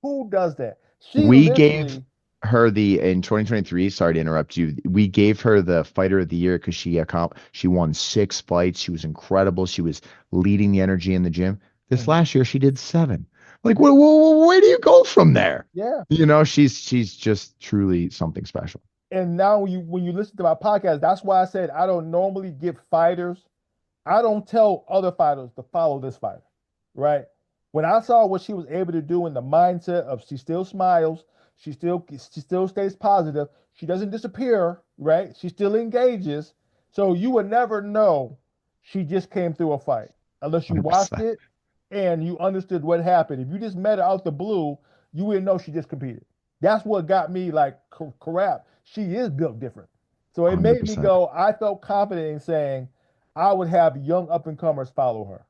who does that? She We gave literally, her the in 2023. Sorry to interrupt you. We gave her the Fighter of the Year because she won 6 fights. She was incredible. She was leading the energy in the gym. This Mhm. last year, she did 7. Like, where do you go from there? Yeah. She's just truly something special. And now when you listen to my podcast, that's why I said I don't normally give fighters. I don't tell other fighters to follow this fighter, right? When I saw what she was able to do in the mindset of she still smiles, she still stays positive, she doesn't disappear, right? She still engages. So you would never know she just came through a fight unless you watched 100%. it and you understood what happened. If you just met her out the blue, you wouldn't know she just competed. That's what got me like, crap. She is built different. So it made me 100%. go. I felt confident in saying I would have young up and comers follow her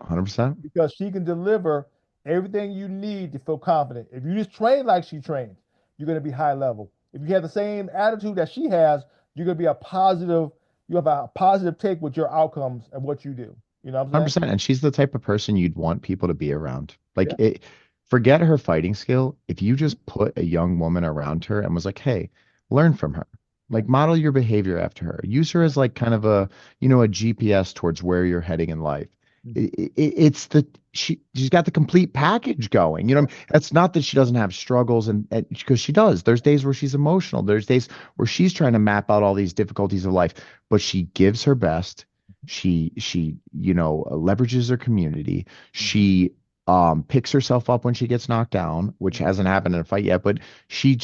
100%. because she can deliver everything you need to feel confident. If you just train like she trains, you're going to be high level. If you have the same attitude that she has, you're going to be a positive. You have a positive take with your outcomes and what you do. You know what I'm saying? 100%. And she's the type of person you'd want people to be around. Like Yeah. forget her fighting skill. If you just put a young woman around her and was like, hey, learn from her. Yeah. Like model your behavior after her. Use her Yeah. as like kind of a GPS towards where you're heading in life. Mhm. It's she's got the complete package going. Yeah. That's not that she doesn't have struggles and because she does. There's days where she's emotional. There's days where she's trying to map out all these difficulties of life, but she gives her best. She leverages her community. Mhm. She picks herself up when she gets knocked down, which Mhm. hasn't happened in a fight yet, but she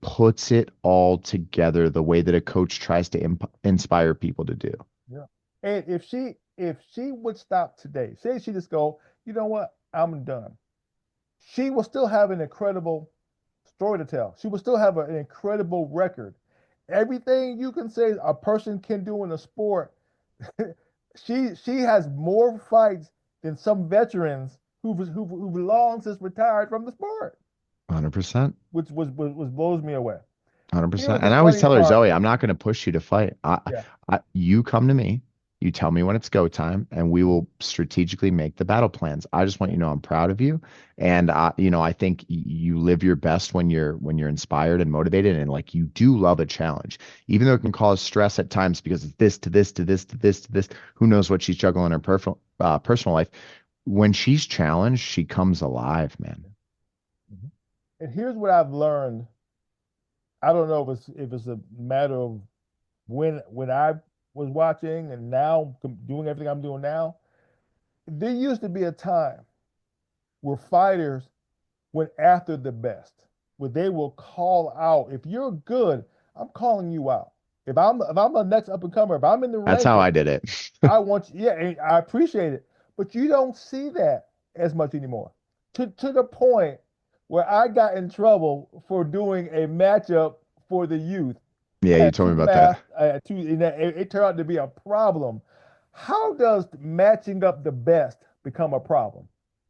puts it all together the way that a coach tries to inspire people to do. Yeah. And if she would stop today, say she just go, you know what, I'm done. She will still have an incredible story to tell. She will still have an incredible record. Everything you can say a person can do in a sport, she has more fights than some veterans who've long since retired from the sport, 100%. which blows me away. Here's 100%. the And I always funny tell her, part. Zoe, I'm not going to push you to fight. Yeah. You come to me, you tell me when it's go time, and we Mhm. will strategically make the battle plans. I just want you to know I'm proud of you, and I think you live your best when you're inspired and motivated, and like you do love a challenge, even though it can cause stress at times because it's this to this to this to this to this. Who knows what she's juggling in her personal life? When she's challenged, she comes alive, man. Mhm. And here's what I've learned. I don't know if it's a matter of when I was watching and now doing everything I'm doing now. There used to be a time where fighters went after the best, where they will call out. If you're good, I'm calling you out. If I'm the next up and comer, if I'm in the That's how I ranking, did it. I want you, yeah, and I appreciate it. But you don't see that as much anymore. To the point where I got in trouble for doing a matchup for the youth. Yeah, I you had told me two about that. math, I had two, and it turned out to be a problem. How does matching up the best become a problem?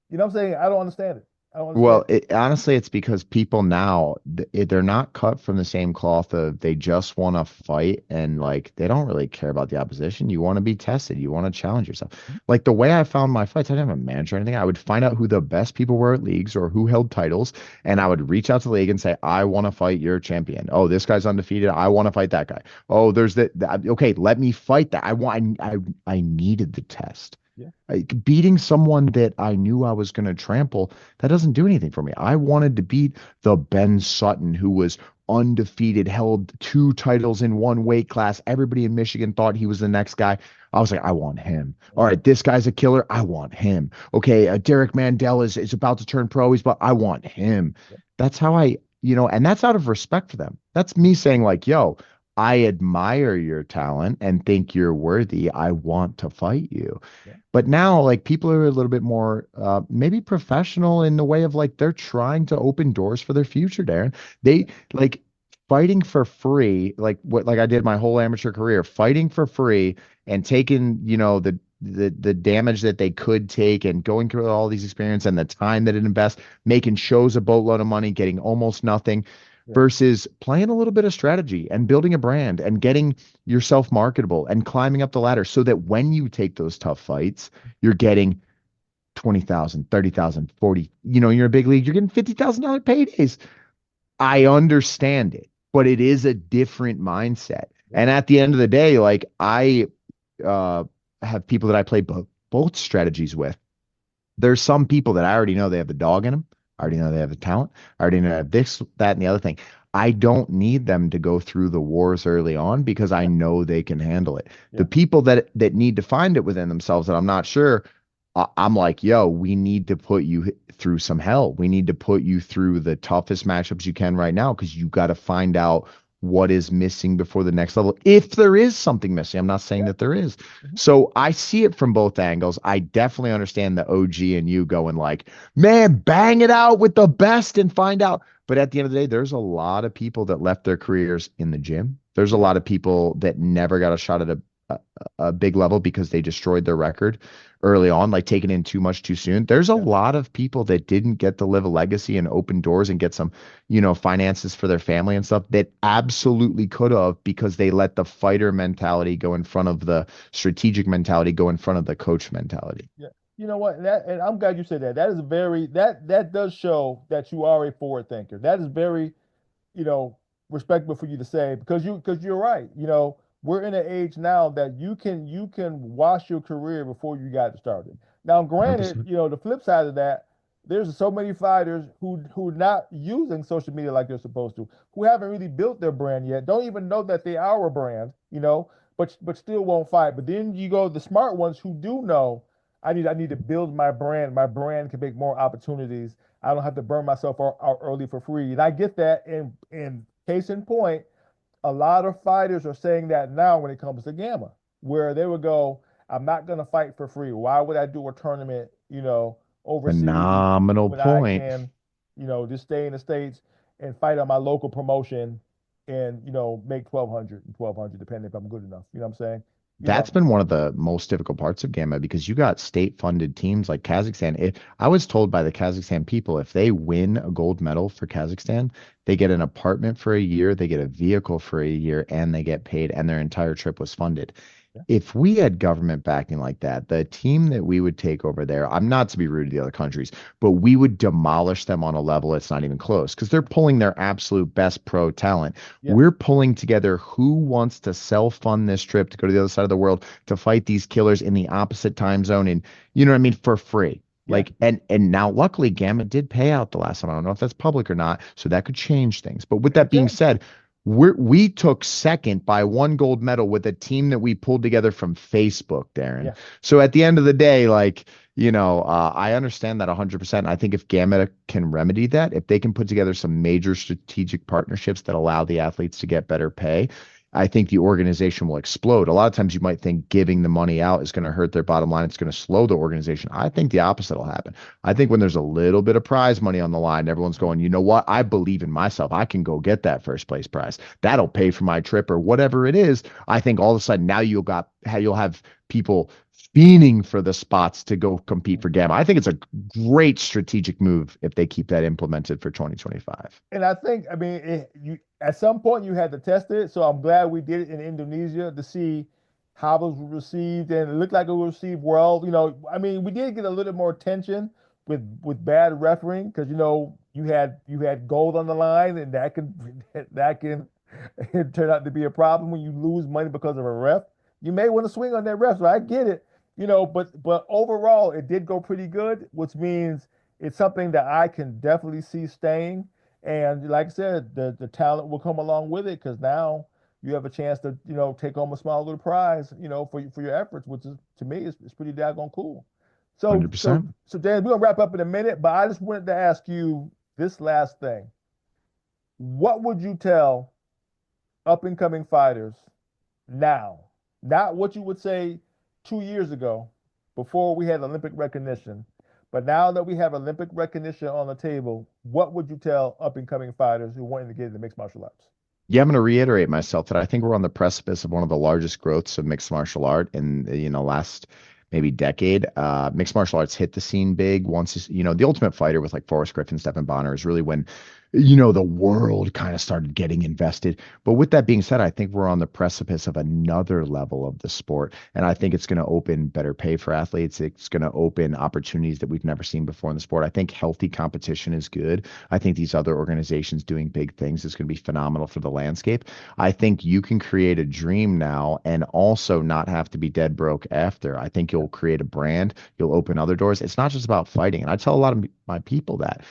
You know what I'm saying? I don't understand it. I don't understand Well, it. honestly, it's because people now they're not cut from the same cloth of they just want to fight and Yeah. like they don't really care about the opposition. You want to be tested. You want to challenge yourself. Like the way I found my fights, I didn't have a manager or anything. I would find out who the best people were at leagues or who held titles, and I would reach out to the league and say, "I want to fight your champion. Oh, this guy's undefeated. I want to fight that guy. Oh, there's that. Okay, let me fight that. I needed the test." Yeah. Like beating someone that I knew I was going to trample, that doesn't do anything for me. I wanted to beat the Ben Sutton who was undefeated, held two titles in one weight class. Everybody in Michigan thought he was the next guy. I was like, I want him. All right, this guy's a killer. I want him. Okay, Derek Mandel is about to turn pro. But I want him. Yeah. That's how and that's out of respect for them. That's me saying like, yo, I admire your talent and think you're worthy. I want to fight you. Yeah. But now, like, people are a little bit more maybe professional in the way of like they're trying to open doors for their future, Darren. They like fighting for free, like what like I did my whole amateur career, fighting for free and taking, the damage that they could take and going through all these experiences and the time that it invests, making shows a boatload of money, getting almost nothing Yeah. versus playing a little bit of strategy and building a brand and getting yourself marketable and climbing up the ladder so that when you take those tough fights, you're getting 20,000, 30,000, 40, you're a big league, you're getting $50,000 paydays. I understand it, but it is a different mindset. Yeah. And at the end of the day, like I uh, have people that I play both strategies with. There's some people that I already know they have the dog in them. I already know they have the talent. I already know they have this, that, and the other thing. I don't need them to go through the wars early on because I Yeah. know they can handle it. The Yeah. people that need to find it within themselves that I'm not sure, I'm like, yo, we need to put you through some hell. We need to put you through the toughest matchups you can right now because you got to find out what is missing before the next level. If there is something missing, I'm not saying Yeah. that there is. Mhm. So I see it from both angles. I definitely understand the OG and you going like, man, bang it out with the best and find out. But at the end of the day, there's a lot of people that left their careers in the gym. There's a Yeah. lot of people that never got a shot at a, a big level because they destroyed their record early on, like taking in too much too soon. There's a Yeah. lot of people that didn't get to live a legacy and open doors and get some, finances for their family and stuff that absolutely could have because they let the fighter mentality go in front of the strategic mentality, go in front of the coach mentality. Yeah. You know what? And I'm glad you said that. That is very that does show that you are a forward thinker. That is very, you know, respectable for you to say because you're right. You know, we're in an age now that you can wash your career before you got started. Now, granted, 100%. the flip side of that, there's so many fighters who are not using social media like they're supposed to, who haven't really built their brand yet, don't even know that they are a brand, but still won't fight. But then you go the smart ones who do know I need to build my brand. My brand can make more opportunities. I don't have to burn myself out early for free. And I get that. And case in point, a lot of fighters are saying that now when it comes to Gamma, where they would go, I'm not going to fight for free. Why would I do a tournament, overseas Phenomenal when I point. can, just stay in the States and fight on my local promotion and, make 1,200 and 1,200, depending if I'm good enough. You know what I'm saying? You That's know, been one of the most difficult parts of Gamma because you got state funded teams like Kazakhstan. I was told by the Kazakhstan people if they win a gold medal for Kazakhstan, they get an apartment for a year, they get a vehicle for a year, and they get paid, and their entire trip was funded. yeah, If we had government backing like that, the team that we would take over there, I'm not to be rude to the other countries, but we would demolish them on a level it's not even close because they're pulling their absolute best pro talent. yeah, We're pulling together who wants to self-fund this trip to go to the other side of the world to fight these killers in the opposite time zone and you know what I mean for free. yeah, Like and now luckily Gamma did pay out the last time. I don't know if that's public or not, so that could change things. But with it that being can. said, we took second by one gold medal with a team that we pulled together from Facebook, Darren. Yeah, So at the end of the day, like, I understand that 100%. I think if Gamma can remedy that, if they can put together some major strategic partnerships that allow the athletes to get better pay, I think the organization will explode. A lot of times you might think giving the money out is going to hurt their bottom line. It's going to slow the organization. I think the opposite will happen. I think when there's a little bit of prize money on the line, everyone's going, you know what? I believe in myself. I can go get that first place prize. That'll pay for my trip or whatever it is. I think all of a sudden now you'll have people fiending for the spots to go compete for Gamma. I think it's a great strategic move if they keep that implemented for 2025. And I think, I mean, you at some point you had to test it. So I'm glad we did it in Indonesia to see how it was received, and it looked like it was received well. I mean, we did get a little more attention with bad refereeing because you had gold on the line, and that can it turn out to be a problem when you lose money because of a ref. You may want to swing on that ref, so I get it. But overall, it did go pretty good, which means it's something that I can definitely see staying. And like I said, the talent will come along with it because now you have a chance to take home a small little prize for your efforts, which is to me is pretty daggone cool. So so 100%. so Dan, we're gonna wrap up in a minute, but I just wanted to ask you this last thing. What would you tell up and coming fighters now? Not what you would say 2 years ago before we had Olympic recognition, but now that we have Olympic recognition on the table, what would you tell up and coming fighters who want to get into mixed martial arts? Yeah, I'm going to reiterate myself that I think we're on the precipice of one of the largest growths of mixed martial art in last maybe decade. Mixed martial arts hit the scene big once the Ultimate Fighter with like Forrest Griffin, Stephen Bonner is really when the world kind of started getting invested. But with that being said, I think we're on the precipice of another level of the sport, and I think it's going to open better pay for athletes. It's going to open opportunities that we've never seen before in the sport. I think healthy competition is good. I think these other organizations doing big things is going to be phenomenal for the landscape. I think you can create a dream now and also not have to be dead broke after. I think you'll create a brand, you'll open other doors. It's not just about fighting. And I tell a lot of my people that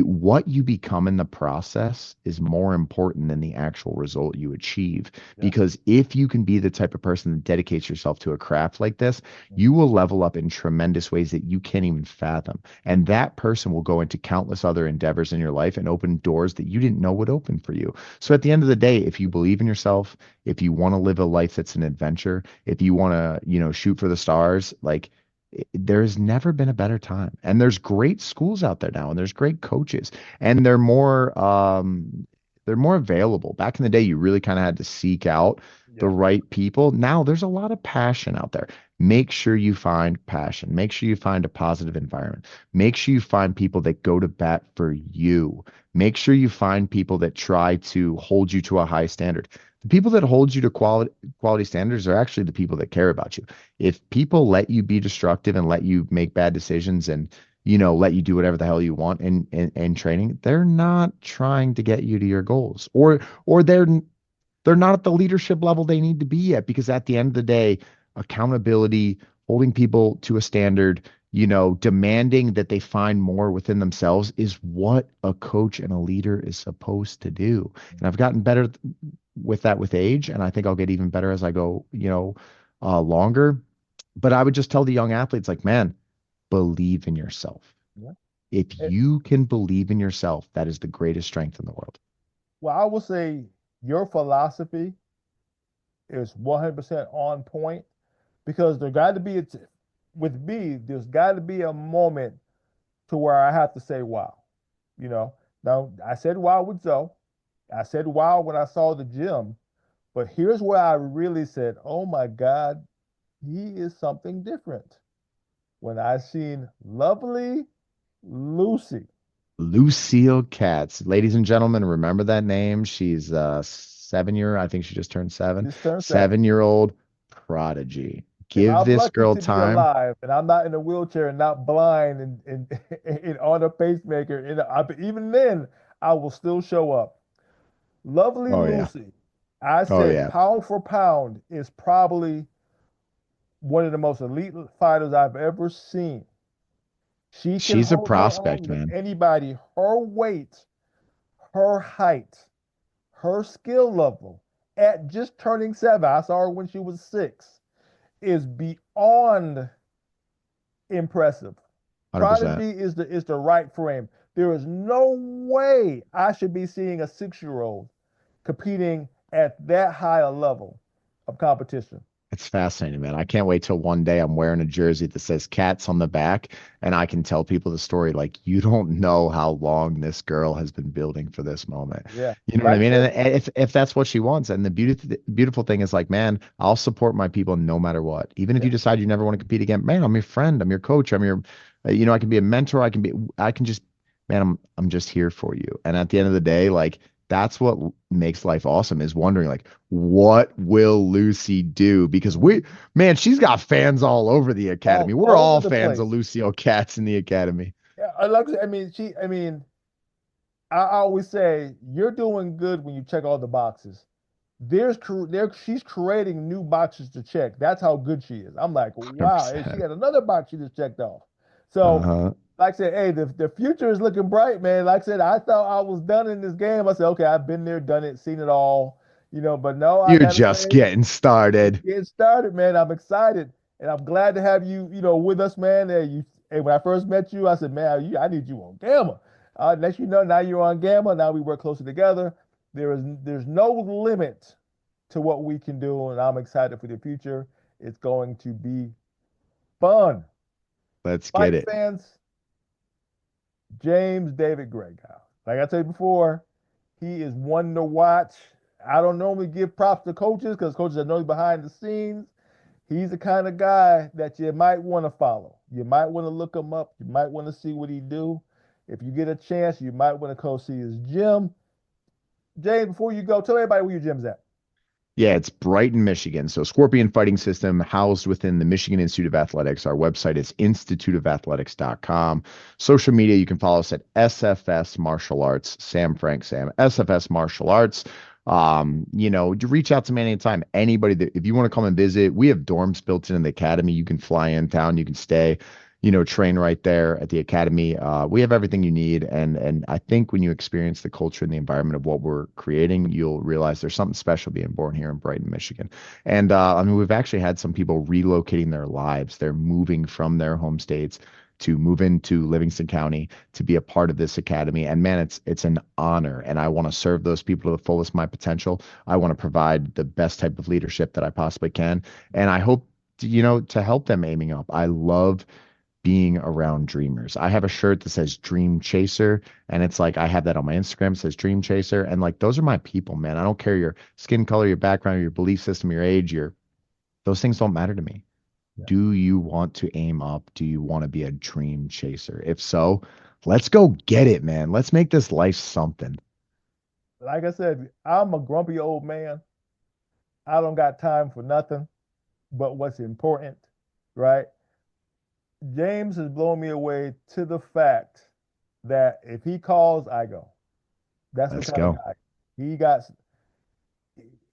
what you become in the process is more important than the actual result you achieve. Yeah. Because if you can be the type of person that dedicates yourself to a craft like this, you will level up in tremendous ways that you can't even fathom. And that person will go into countless other endeavors in your life and open doors that you didn't know would open for you. So at the end of the day, if you believe in yourself, if you want to live a life that's an adventure, if you want to, shoot for the stars, like there's never been a better time. And there's great schools out there now, and there's great coaches, and they're more available. Back in the day, you really kind of had to seek out the Yeah. right people. Now there's a lot of passion out there. Make sure you find passion. Make sure you find a positive environment. Make sure you find people that go to bat for you. Make sure you find people that try to hold you to a high standard. The people that hold you to quality standards are actually the people that care about you. If people let you be destructive and let you make bad decisions and let you do whatever the hell you want in training, they're not trying to get you to your goals, or they're not at the leadership level they need to be at, because at the end of the day, accountability, holding people to a standard, demanding that they find more within themselves is what a coach and a leader is supposed to do. And I've gotten better with that with age, and I think I'll get even better as I go, longer. But I would just tell the young athletes, like, man, believe in yourself. Yeah. If Eh, you can believe in yourself, that is the greatest strength in the world. Well, I will say your philosophy is 100% on point because there got to be with me, there's got to be a moment to where I have to say wow. You know, now I said wow with Zoe. I said wow when I saw the gym, but here's where I really said, oh my God, he is something different. When I seen lovely Lucy, Lucille Katz. Ladies and gentlemen, remember that name. She's a 7 year, I think she just turned seven, just turned 7. 7 year old prodigy. If Give I'm this lucky girl to be time. alive and I'm not in a wheelchair and not blind and on a pacemaker, even then, I will still show up. Lovely Oh yeah. Lucy, I Oh said yeah. pound for pound is probably one of the most elite fighters I've ever seen. She can She's a hold her prospect, own with man. anybody. Her weight, her height, her skill level at just turning 7, I saw her when she was 6, is beyond impressive. 100%. Prodigy is the right frame. There is no way I should be seeing a 6-year-old competing at that high a level of competition. It's fascinating, man. I can't wait till one day I'm wearing a jersey that says cats on the back and I can tell people the story. Like, you don't know how long this girl has been building for this moment. Yeah. You know what I Like I mean? said, And if that's what she wants, and the beautiful thing is like, man, I'll support my people no matter what. Even if yeah. you decide you never want to compete again, man, I'm your friend, I'm your coach, I'm your, I can be a mentor, I can just, man, I'm just here for you. And at the end of the day, like, that's what makes life awesome is wondering like what will Lucy do? Because Mhm. man, she's got fans all over the academy. All We're over all the fans of place. Lucio Katz in the academy. Yeah, I mean, I always say you're doing good when you check all the boxes. She's creating new boxes to check. That's how good she is. I'm like, wow, and she 100%. had another box she just checked off. So, Uh-huh. like I said, hey, the future is looking bright, man. Like I said, I thought I was done in this game. I said, okay, I've been there, done it, seen it all, but no, I You're gotta just say, getting just started. getting started, man. I'm excited, and I'm glad to have you, with us, man. Hey, when I first met you, I said, man, I need you on Gamma. Next, now you're on Gamma. Now we work closer together. There's no limit to what we can do, and I'm excited for the future. It's going to be fun. Let's get Fight it. fans, James David Gray, guys. Like I said before, he is one to watch. I don't normally give props to coaches because coaches are normally behind the scenes. He's the kind of guy that you might want to follow. You might want to look him up. You might want to see what he do. If you get a chance, you might want to go see his gym. James, before you go, tell everybody where your gym's at. Yeah, it's Brighton, Michigan. So Scorpion Fighting System housed within the Michigan Institute of Athletics. Our website is instituteofathletics.com. Social media, you can follow us at SFS Martial Arts, Sam Frank Sam, SFS Martial Arts. You reach out to me anytime. Anybody that if you want to come and visit, we have dorms built in the academy. You can fly in town, you can stay, train right there at the academy. We have everything you need, and I think when you experience the culture and the environment of what we're creating, you'll realize there's something special being born here in Brighton, Michigan. And I mean, we've actually had some people relocating their lives. They're moving from their home states to move into Livingston County to be a part of this academy. And man, it's an honor, and I want to serve those people to the fullest of my potential. I want to provide the best type of leadership that I possibly can, and I hope to help them aiming up. I love being around dreamers. I have a shirt that says Dream Chaser, and it's like I have that on my Instagram, it says Dream Chaser, and like those are my people, man. I don't care your skin color, your background, your belief system, your age, your those things don't matter to me. Yeah. Do you want to aim up? Do you want to be a dream chaser? If so, let's go get it, man. Let's make this life something. Like I said, I'm a grumpy old man. I don't got time for nothing but what's important, right? James has blown me away to the fact that if he calls, I go. That's what Let's kind of go. guy he got.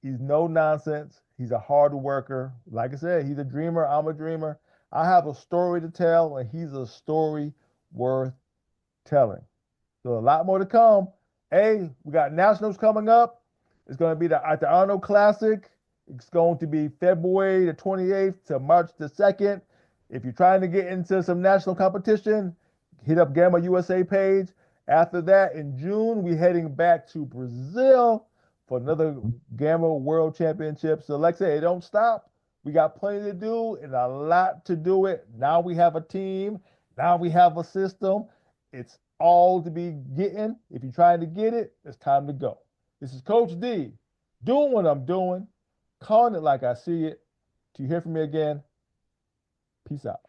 He's no nonsense. He's a hard worker. Like I said, he's a dreamer. I'm a dreamer. I have a story to tell, and he's a story worth telling. So a lot more to come. Hey, we got nationals coming up. It's going to be at the Arnold Classic. It's going to be February the 28th to March the 2nd. If you're trying to get into some national competition, hit up Gamma USA page. After that, in June, we're heading back to Brazil for another Gamma World Championship. So, like I said, it don't stop. We got plenty to do and a lot to do it. Now we have a team. Now we have a system. It's all to be getting. If you're trying to get it, it's time to go. This is Coach D doing what I'm doing, calling it like I see it. To hear from me again, peace out.